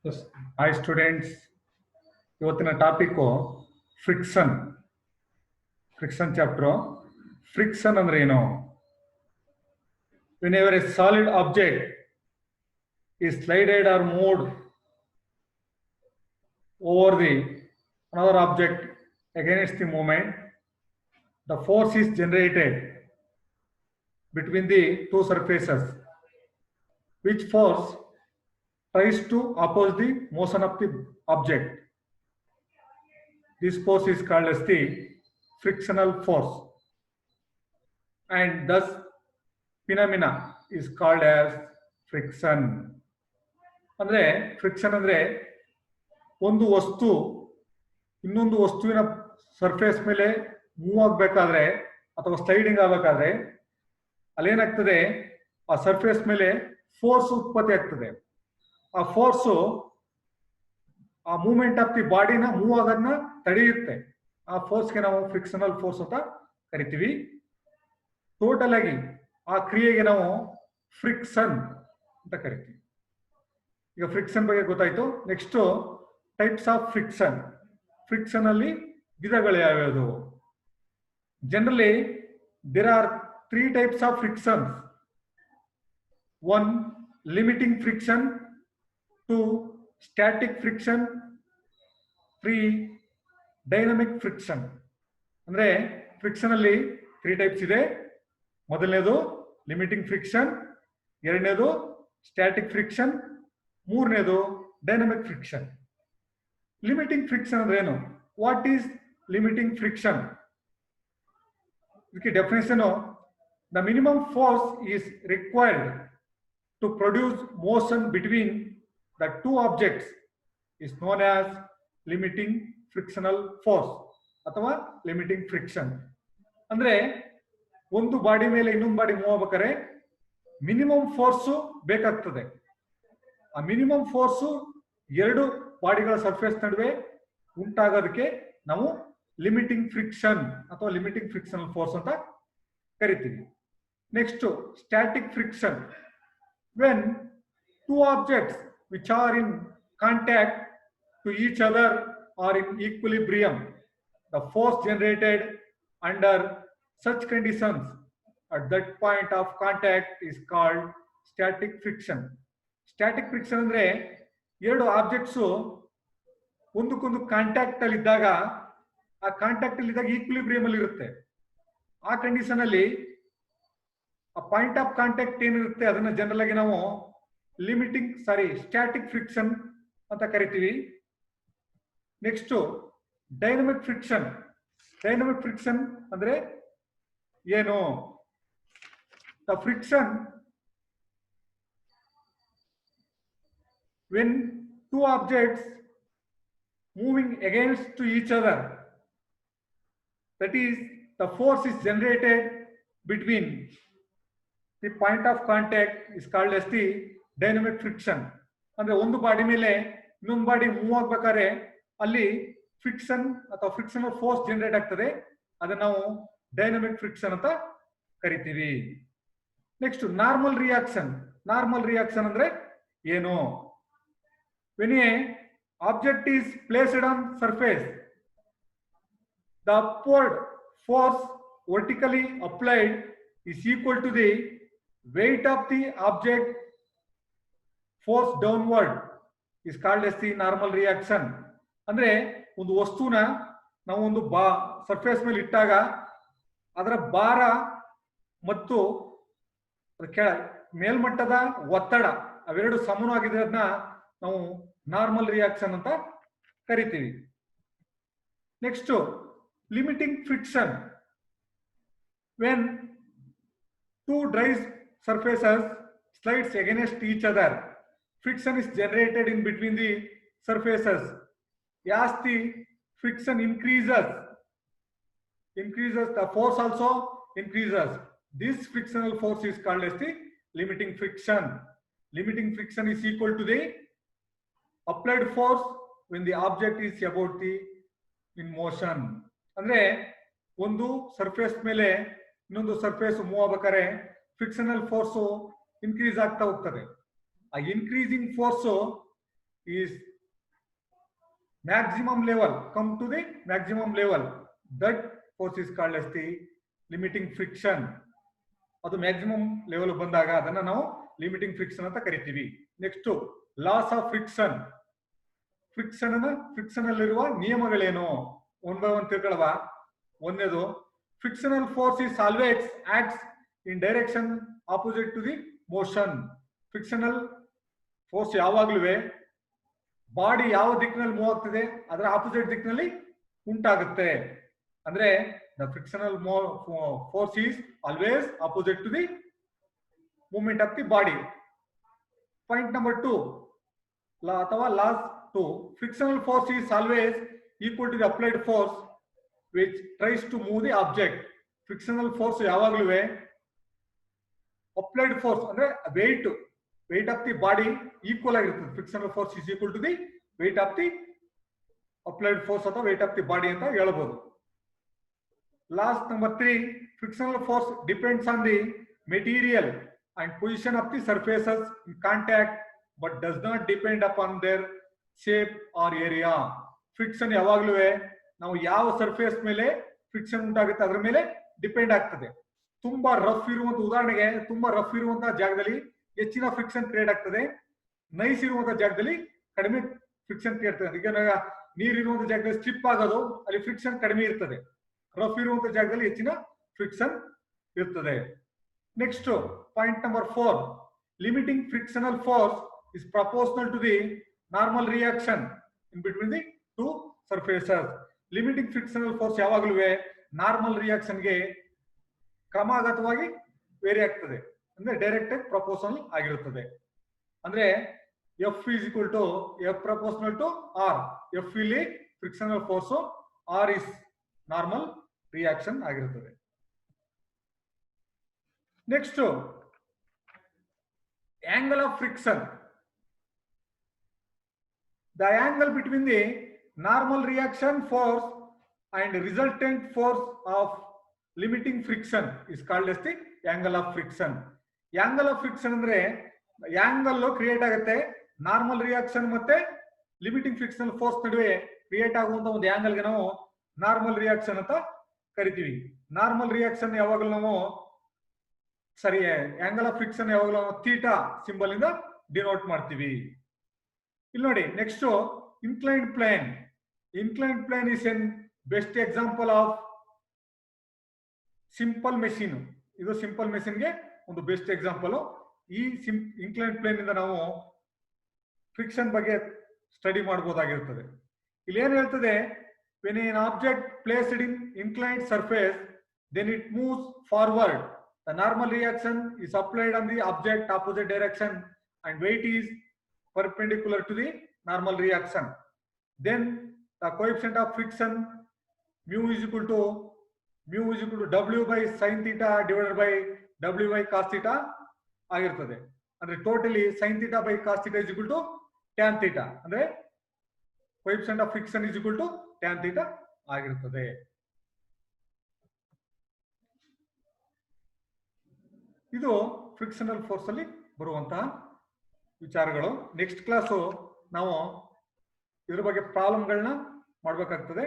Yes. Hi students, ಇವತ್ತಿನ topic friction chapter. Friction ಅಂದ್ರೆ ಏನು? Whenever a solid object is slided or moved over the another object against the movement, the force is generated between the two surfaces, which force tries to oppose the motion of the object. This force is called as the frictional force, and thus phenomena is called as friction. ಅಂದ್ರೆ friction ಅಂದ್ರೆ ಒಂದು ವಸ್ತು ಇನ್ನೊಂದು ವಸ್ತುವಿನ surface ಮೇಲೆ move ಆಗಬೇಕಾದ್ರೆ ಅಥವಾ sliding ಆಗಬೇಕಾದ್ರೆ ಅಲ್ಲೇನಾಗ್ತದೆ, ಆ ಸರ್ಫೇಸ್ ಮೇಲೆ ಫೋರ್ಸ್ ಉತ್ಪತ್ತಿ ಆಗ್ತದೆ. ಆ ಫೋರ್ಸು ಆ ಮೂವ್ಮೆಂಟ್ ಆಫ್ ದಿ ಬಾಡಿನ ಮೂವ್ ಆಗೋದನ್ನ ತಡೆಯುತ್ತೆ. ಆ ಫೋರ್ಸ್ಗೆ ನಾವು ಫ್ರಿಕ್ಷನಲ್ ಫೋರ್ಸ್ ಅಂತ ಕರಿತೀವಿ. ಟೋಟಲ್ ಆಗಿ ಆ ಕ್ರಿಯೆಗೆ ನಾವು ಫ್ರಿಕ್ಷನ್ ಅಂತ ಕರಿತೀವಿ. ಈಗ ಫ್ರಿಕ್ಷನ್ ಬಗ್ಗೆ ಗೊತ್ತಾಯ್ತು. Next types of friction. Friction ಅಲ್ಲಿ ವಿಧಗಳು ಯಾವ್ಯಾವುದು? Generally there are 3 types of frictions. 1 limiting friction, 2 static friction, 3 dynamic friction. ಅಂದ್ರೆ ಫ್ರಿಕ್ಷನ್ ಅಲ್ಲಿ 3 types ಇದೆ. ಮೊದಲನೇದು ಲಿಮಿಟಿಂಗ್ ಫ್ರಿಕ್ಷನ್, ಎರಡನೇದು ಸ್ಟ್ಯಾಟಿಕ್ ಫ್ರಿಕ್ಷನ್, ಮೂರನೇದು ಡೈನಮಿಕ್ ಫ್ರಿಕ್ಷನ್. ಲಿಮಿಟಿಂಗ್ ಫ್ರಿಕ್ಷನ್ ಅಂದ್ರೆ ಏನು? What is limiting friction? ಇದಕ್ಕೆ definition, the minimum force is required to produce motion between the two objects is known as limiting frictional force ಅಥವಾ limiting friction. ಅಂದ್ರೆ ಒಂದು body ಮೇಲೆ ಇನ್ನೊಂದು body move ಆಗ್ಬೇಕಾದ್ರೆ minimum force ಬೇಕಾಗ್ತದೆ. ಆ ಮಿನಿಮಮ್ ಫೋರ್ಸು ಎರಡು ಬಾಡಿಗಳ ಸರ್ಫೇಸ್ ನಡುವೆ ಉಂಟಾಗೋದಕ್ಕೆ ನಾವು ಲಿಮಿಟಿಂಗ್ ಫ್ರಿಕ್ಷನ್ ಅಥವಾ ಲಿಮಿಟಿಂಗ್ ಫ್ರಿಕ್ಷನಲ್ ಫೋರ್ಸ್ ಅಂತ ಕರಿತೀವಿ. Next static friction. When two objects which are in contact to each other are in equilibrium, the force generated under such conditions at that point of contact is called static friction. Static friction ಅಂದ್ರೆ ಎರಡು objects ಒಂದಕ್ಕೊಂದು contact ಅಲ್ಲಿ ಇದ್ದಾಗ, ಆ contact ಅಲ್ಲಿ ಇದ್ದಾಗ equilibrium ಅಲ್ಲಿ ಇರುತ್ತೆ. ಆ ಕಂಡೀಷನ್ ಅಲ್ಲಿ ಆ ಪಾಯಿಂಟ್ ಆಫ್ ಕಾಂಟ್ಯಾಕ್ಟ್ ಏನಿರುತ್ತೆ ಅದನ್ನ ಜನರಲ್ ಆಗಿ ನಾವು ಸ್ಟ್ಯಾಟಿಕ್ ಫ್ರಿಕ್ಷನ್ ಅಂತ ಕರಿತೀವಿ. Next dynamic friction. Dynamic friction ಅಂದ್ರೆ ಏನು? The friction when two objects moving against to each other, that is the force is generated between the point of contact is called as the dynamic friction. ಅಂದ್ರೆ ಒಂದು body ಮೇಲೆ ಇನ್ನೊಂದು body move ಆಗ್ಬೇಕಾದ್ರೆ ಅಲ್ಲಿ friction ಅಥವಾ frictional force generate ಆಗ್ತದೆ. ಅದನ್ನ ನಾವು ಡೈನಮಿಕ್ ಫ್ರಿಕ್ಷನ್ ಅಂತ ಕರಿತೀವಿ. Next normal reaction. Normal reaction ಅಂದ್ರೆ ಏನು? When A object is placed on surface, the upward force vertically applied is equal to the weight of the object force downward is called as the normal reaction. ಅಂದ್ರೆ ಒಂದು ವಸ್ತುನ ನಾವು ಒಂದು surface ಮೇಲೆ ಇಟ್ಟಾಗ ಅದರ ಭಾರ ಮತ್ತು ಮೇಲ್ಮಟ್ಟದ ಒತ್ತಡ ಅವೆರಡು ಸಮಾನವಾಗಿರೋದನ್ನ ನಾವು ನಾರ್ಮಲ್ ರಿಯಾಕ್ಷನ್ ಅಂತ ಕರಿತೀವಿ. Next limiting friction. When two dry surfaces slides against each other, friction is generated in between the surfaces. As the friction increases, the force also increases. This frictional force is called as the limiting friction. Limiting friction is equal to the applied force when the object is about the in motion. ಅಂದ್ರೆ ಒಂದು surface ಮೇಲೆ ಇನ್ನೊಂದು surface move ಆಗ್ಬೇಕಾದ್ರೆ frictional force increase ಆಗ್ತಾ ಹೋಗ್ತದೆ. ಆ increasing force is maximum level, come to the maximum level, that force is called as the limiting friction. ಅದು maximum level ಬಂದಾಗ ಅದನ್ನ ನಾವು ಲಿಮಿಟಿಂಗ್ ಫ್ರಿಕ್ಷನ್ ಅಂತ ಕರಿತೀವಿ. Next laws of friction. Friction ಅಲ್ಲಿರುವ ನಿಯಮಗಳೇನು ಒನ್ ಬೈ ಒನ್ ತಿಳ್ಕೊಳ್ಳುವ. ಒಂದನೇದು, frictional force is always acts in direction opposite to the motion. Frictional force ಯಾವಾಗ್ಲೂ ಬಾಡಿ ಯಾವ ದಿಕ್ಕಿನಲ್ಲಿ ಮೂವ್ ಆಗ್ತಿದೆ ಅದರ ಆಪೋಸಿಟ್ ದಿಕ್ಕಿನಲ್ಲಿ ಉಂಟಾಗುತ್ತೆ. ಅಂದ್ರೆ the frictional force is always opposite to the movement of the body. Point number 2, ಅಥವಾ last 2, frictional force is always equal to the applied force which tries to move the object. Frictional force ಯಾವಾಗಲೂ applied force ಅಂದ್ರೆ weight of the body equal ಆಗಿರುತ್ತದೆ. frictional force is equal to the weight of the applied force ಅಥವಾ weight of the body ಅಂತ ಹೇಳಬಹುದು. Last number 3, frictional force depends on the material and position of the surfaces in contact but does not depend upon their shape or area. Friction ಯಾವಾಗಲೂ ನಾವು ಯಾವ surface ಮೇಲೆ friction ಉಂಟಾಗುತ್ತೆ ಅದರ ಮೇಲೆ depend ಆಗ್ತದೆ. ತುಂಬಾ ರಫ್ ಇರುವಂತ, ಉದಾಹರಣೆಗೆ ತುಂಬಾ ರಫ್ ಇರುವಂತಹ ಜಾಗದಲ್ಲಿ ಹೆಚ್ಚಿನ ಫ್ರಿಕ್ಷನ್ ಕ್ರಿಯೇಟ್ ಆಗ್ತದೆ. ನೈಸ್ ಇರುವಂತಹ ಜಾಗದಲ್ಲಿ ಕಡಿಮೆ ಫ್ರಿಕ್ಷನ್ ಕ್ರಿಯೇಟ್ ಆಗ್ತದೆ. ಈಗ ನೀರು ಇರುವಂತಹ ಜಾಗದಲ್ಲಿ ಸ್ಲಿಪ್ ಆಗೋದು, ಅಲ್ಲಿ ಫ್ರಿಕ್ಷನ್ ಕಡಿಮೆ ಇರ್ತದೆ. ರಫ್ ಇರುವಂತ ಜಾಗದಲ್ಲಿ ಹೆಚ್ಚಿನ ಫ್ರಿಕ್ಷನ್ ಇರ್ತದೆ. Next point number 4, limiting frictional force is proportional to the normal reaction in between the two surfaces. Limiting frictional force ಯಾವಾಗಲೂ ನಾರ್ಮಲ್ ರಿಯಾಕ್ಷನ್ಗೆ ಕ್ರಮಾಗತವಾಗಿ ವೇರಿ ಆಗ್ತದೆ, ಅಂದ್ರೆ ಡೈರೆಕ್ಟ್ ಪ್ರಪೋರ್ಷನಲ್ ಆಗಿರುತ್ತದೆ. ಅಂದ್ರೆ F is equal to F proportional to R. F ಇಲ್ಲಿ frictional force, R is normal reaction ಆಗಿರುತ್ತದೆ. Next angle of friction. The angle between the normal reaction force and resultant force of limiting friction is called as the angle of friction. Angle of friction ಅಂದ್ರೆ angle create ಆಗುತ್ತೆ normal reaction ಮತ್ತೆ limiting frictional force ನಡುವೆ create ಆಗುವಂತ ಒಂದು ಆಂಗಲ್ಗೆ ನಾವು normal reaction ಅಂತ ಕರಿತೀವಿ. Normal reaction ಯಾವಾಗಲೂ ನಾವು ಆಂಗಲ್ ಆಫ್ ಫ್ರಿಕ್ಷನ್ ಯಾವಾಗಲೂ ನಾವು ಥೀಟಾ ಸಿಂಬಲ್ ಇಂದ ಡಿನೋಟ್ ಮಾಡ್ತೀವಿ. ಇಲ್ಲಿ ನೋಡಿ, next inclined plane. Inclined plane is an best example of simple machine. ಇದು ಸಿಂಪಲ್ ಮೆಷಿನ್ಗೆ ಒಂದು ಬೆಸ್ಟ್ ಎಕ್ಸಾಂಪಲ್. ಈ ಇನ್ಕ್ಲೈನ್ಡ್ ಪ್ಲೇನ್ ಇಂದ ನಾವು ಫ್ರಿಕ್ಷನ್ ಬಗ್ಗೆ ಸ್ಟಡಿ ಮಾಡಬಹುದಾಗಿರುತ್ತದೆ. ಇಲ್ಲಿ ಏನ್ ಹೇಳ್ತದೆ, when an object placed in inclined surface, then it moves forward. The normal reaction is applied on the object opposite direction and weight is perpendicular to the normal reaction. Then the coefficient of friction mu is equal to W by sin theta divided by W by cos theta ಆಗಿರ್ತದೆ. ಅಂದ್ರೆ totally sin theta by cos theta is equal to tan theta. ಅಂದ್ರೆ coefficient of friction is equal to tan theta ಆಗಿರುತ್ತದೆ. ಇದು frictional force ಅಲ್ಲಿ ಬರುವಂತಹ ವಿಚಾರಗಳು. Next class ನಾವು ಇದ್ರ ಬಗ್ಗೆ ಪ್ರಾಬ್ಲಮ್ಗಳನ್ನ ಮಾಡ್ಬೇಕಾಗ್ತದೆ.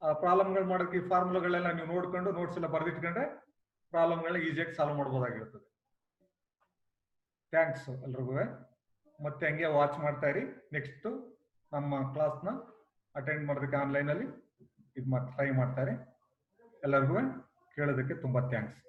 ಆ ಪ್ರಾಬ್ಲಮ್ಗಳು ಮಾಡೋದಕ್ಕೆ ಈ ಫಾರ್ಮುಲಾಗಳೆಲ್ಲ ನೀವು ನೋಡ್ಕೊಂಡು ನೋಟ್ಸ್ ಎಲ್ಲ ಬರೆದಿಟ್ಕೊಂಡ್ರೆ ಪ್ರಾಬ್ಲಮ್ಗಳನ್ನ ಈಸಿಯಾಗಿ ಸಾಲ್ವ್ ಮಾಡ್ಬೋದಾಗಿರ್ತದೆ. ಥ್ಯಾಂಕ್ಸ್ ಎಲ್ರಿಗೂ. ಮತ್ತೆ ಹಂಗೆ ವಾಚ್ ಮಾಡ್ತಾ ಇರಿ. ನೆಕ್ಸ್ಟ್ ನಮ್ಮ ಕ್ಲಾಸ್ನ ಅಟೆಂಡ್ ಮಾಡೋದಕ್ಕೆ ಆನ್ಲೈನಲ್ಲಿ ಟ್ರೈ ಮಾಡ್ತಾರೆ. ಎಲ್ಲರಿಗೂ ಕೇಳೋದಕ್ಕೆ ತುಂಬಾ ಥ್ಯಾಂಕ್ಸ್.